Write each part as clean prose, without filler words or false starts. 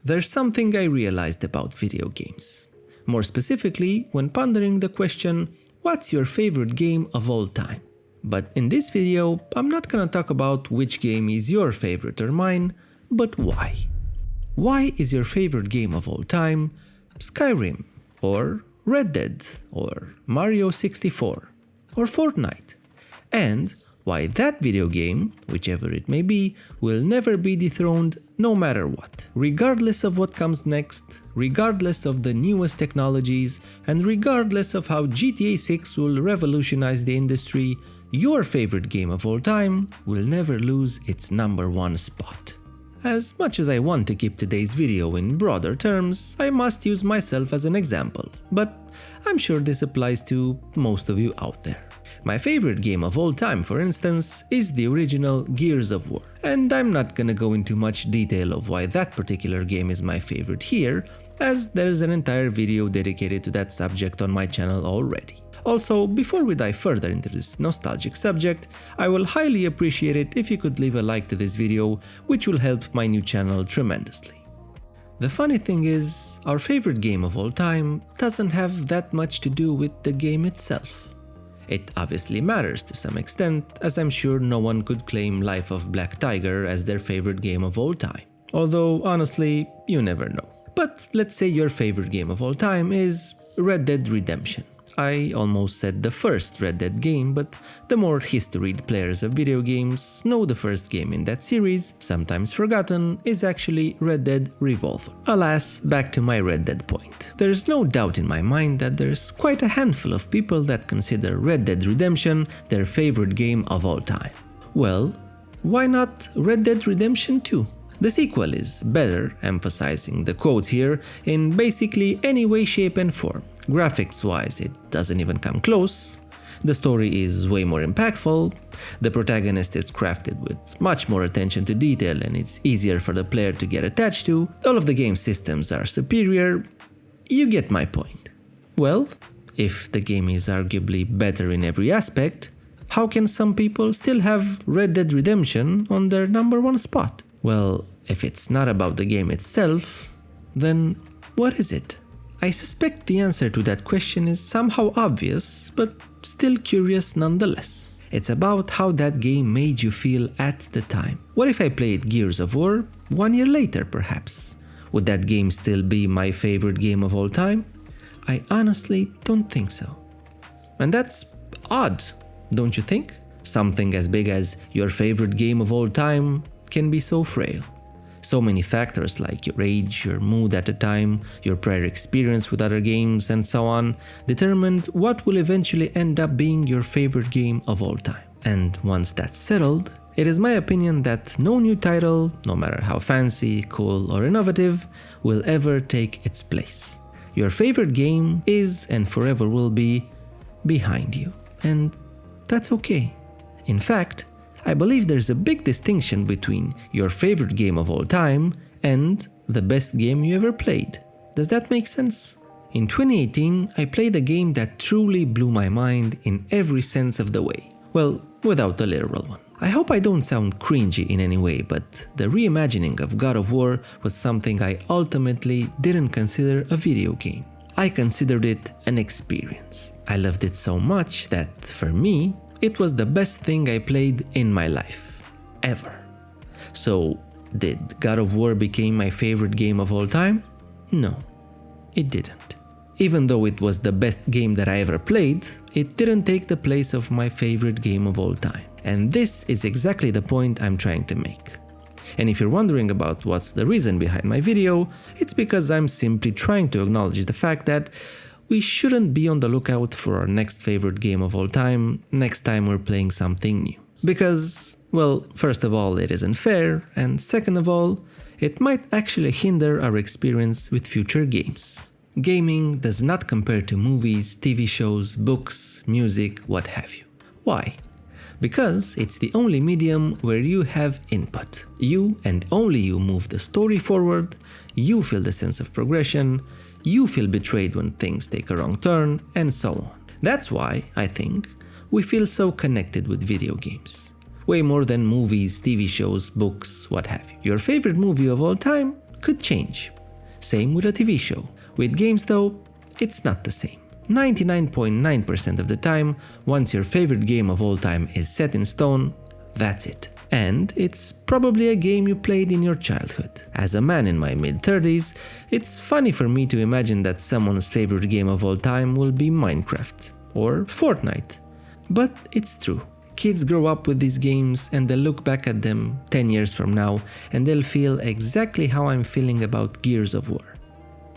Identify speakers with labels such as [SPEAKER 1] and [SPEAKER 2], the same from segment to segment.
[SPEAKER 1] There's something I realized about video games. More specifically, when pondering the question, what's your favorite game of all time? But in this video, I'm not gonna talk about which game is your favorite or mine, but why. Why is your favorite game of all time Skyrim, or Red Dead, or Mario 64, or Fortnite? And why that video game, whichever it may be, will never be dethroned no matter what, regardless of what comes next, regardless of the newest technologies, and regardless of how GTA 6 will revolutionize the industry, your favorite game of all time will never lose its #1 spot. As much as I want to keep today's video in broader terms, I must use myself as an example, but I'm sure this applies to most of you out there. My favorite game of all time, for instance, is the original Gears of War, and I'm not gonna go into much detail of why that particular game is my favorite here, as there's an entire video dedicated to that subject on my channel already. Also, before we dive further into this nostalgic subject, I will highly appreciate it if you could leave a like to this video, which will help my new channel tremendously. The funny thing is, our favorite game of all time doesn't have that much to do with the game itself. It obviously matters to some extent, as I'm sure no one could claim Life of Black Tiger as their favorite game of all time. Although, honestly, you never know. But let's say your favorite game of all time is Red Dead Redemption. I almost said the first Red Dead game, but the more historied players of video games know the first game in that series, sometimes forgotten, is actually Red Dead Revolver. Alas, back to my Red Dead point. There's no doubt in my mind that there's quite a handful of people that consider Red Dead Redemption their favorite game of all time. Well, why not Red Dead Redemption 2? The sequel is better, emphasizing the quotes here, in basically any way, shape and form. Graphics-wise, it doesn't even come close. The story is way more impactful. The protagonist is crafted with much more attention to detail and it's easier for the player to get attached to. All of the game systems are superior. You get my point. Well, if the game is arguably better in every aspect, how can some people still have Red Dead Redemption on their #1 spot? Well, if it's not about the game itself, then what is it? I suspect the answer to that question is somehow obvious, but still curious nonetheless. It's about how that game made you feel at the time. What if I played Gears of War 1 year later, perhaps? Would that game still be my favorite game of all time? I honestly don't think so. And that's odd, don't you think? Something as big as your favorite game of all time can be so frail. So many factors like your age, your mood at the time, your prior experience with other games, and so on, determined what will eventually end up being your favorite game of all time. And once that's settled, it is my opinion that no new title, no matter how fancy, cool, or innovative, will ever take its place. Your favorite game is and forever will be behind you, and that's okay. In fact, I believe there's a big distinction between your favorite game of all time and the best game you ever played. Does that make sense? In 2018, I played a game that truly blew my mind in every sense of the way. Well, without the literal one. I hope I don't sound cringy in any way, but the reimagining of God of War was something I ultimately didn't consider a video game. I considered it an experience. I loved it so much that, for me, it was the best thing I played in my life, ever. So, did God of War become my favorite game of all time? No, it didn't. Even though it was the best game that I ever played, it didn't take the place of my favorite game of all time. And this is exactly the point I'm trying to make. And if you're wondering about what's the reason behind my video, it's because I'm simply trying to acknowledge the fact that we shouldn't be on the lookout for our next favorite game of all time next time we're playing something new. Because, well, first of all, it isn't fair, and second of all, it might actually hinder our experience with future games. Gaming does not compare to movies, TV shows, books, music, what have you. Why? Because it's the only medium where you have input. You and only you move the story forward, you feel the sense of progression, you feel betrayed when things take a wrong turn, and so on. That's why, I think, we feel so connected with video games. Way more than movies, TV shows, books, what have you. Your favorite movie of all time could change. Same with a TV show. With games though, it's not the same. 99.9% of the time, once your favorite game of all time is set in stone, that's it. And it's probably a game you played in your childhood. As a man in my mid-30s, it's funny for me to imagine that someone's favorite game of all time will be Minecraft or Fortnite. But it's true. Kids grow up with these games and they'll look back at them 10 years from now and they'll feel exactly how I'm feeling about Gears of War.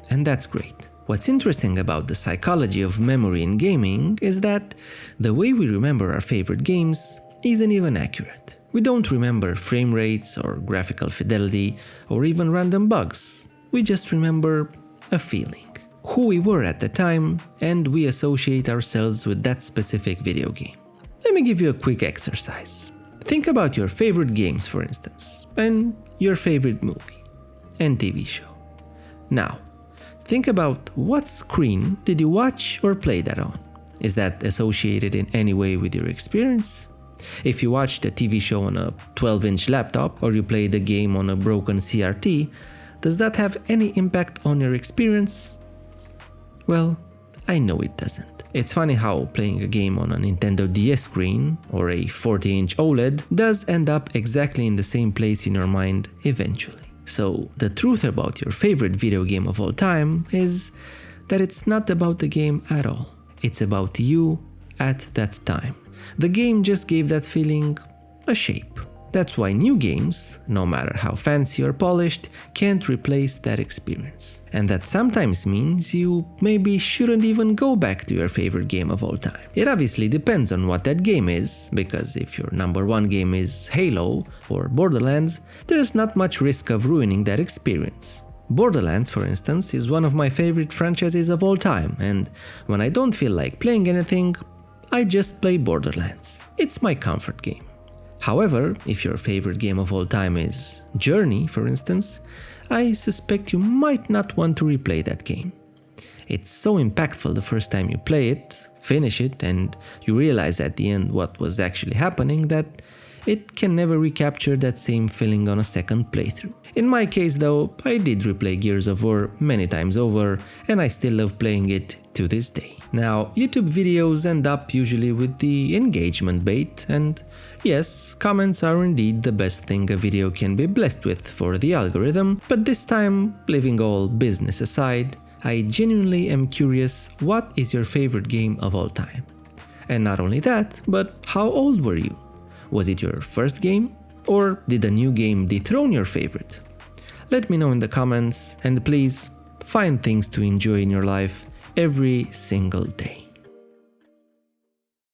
[SPEAKER 1] And that's great. What's interesting about the psychology of memory in gaming is that the way we remember our favorite games isn't even accurate. We don't remember frame rates or graphical fidelity or even random bugs. We just remember a feeling, who we were at the time, and we associate ourselves with that specific video game. Let me give you a quick exercise. Think about your favorite games, for instance, and your favorite movie and TV show. Now, think about what screen did you watch or play that on? Is that associated in any way with your experience? If you watched a TV show on a 12-inch laptop or you played a game on a broken CRT, does that have any impact on your experience? Well, I know it doesn't. It's funny how playing a game on a Nintendo DS screen or a 40-inch OLED does end up exactly in the same place in your mind eventually. So the truth about your favorite video game of all time is that it's not about the game at all. It's about you at that time. The game just gave that feeling a shape. That's why new games, no matter how fancy or polished, can't replace that experience. And that sometimes means you maybe shouldn't even go back to your favorite game of all time. It obviously depends on what that game is, because if your number one game is Halo or Borderlands, there's not much risk of ruining that experience. Borderlands, for instance, is one of my favorite franchises of all time, and when I don't feel like playing anything, I just play Borderlands. It's my comfort game. However, if your favorite game of all time is Journey, for instance, I suspect you might not want to replay that game. It's so impactful the first time you play it, finish it, and you realize at the end what was actually happening that it can never recapture that same feeling on a second playthrough. In my case though, I did replay Gears of War many times over, and I still love playing it to this day. Now, YouTube videos end up usually with the engagement bait, and yes, comments are indeed the best thing a video can be blessed with for the algorithm, but this time, leaving all business aside, I genuinely am curious, what is your favorite game of all time? And not only that, but how old were you? Was it your first game? Or did a new game dethrone your favorite? Let me know in the comments, and please find things to enjoy in your life every single day.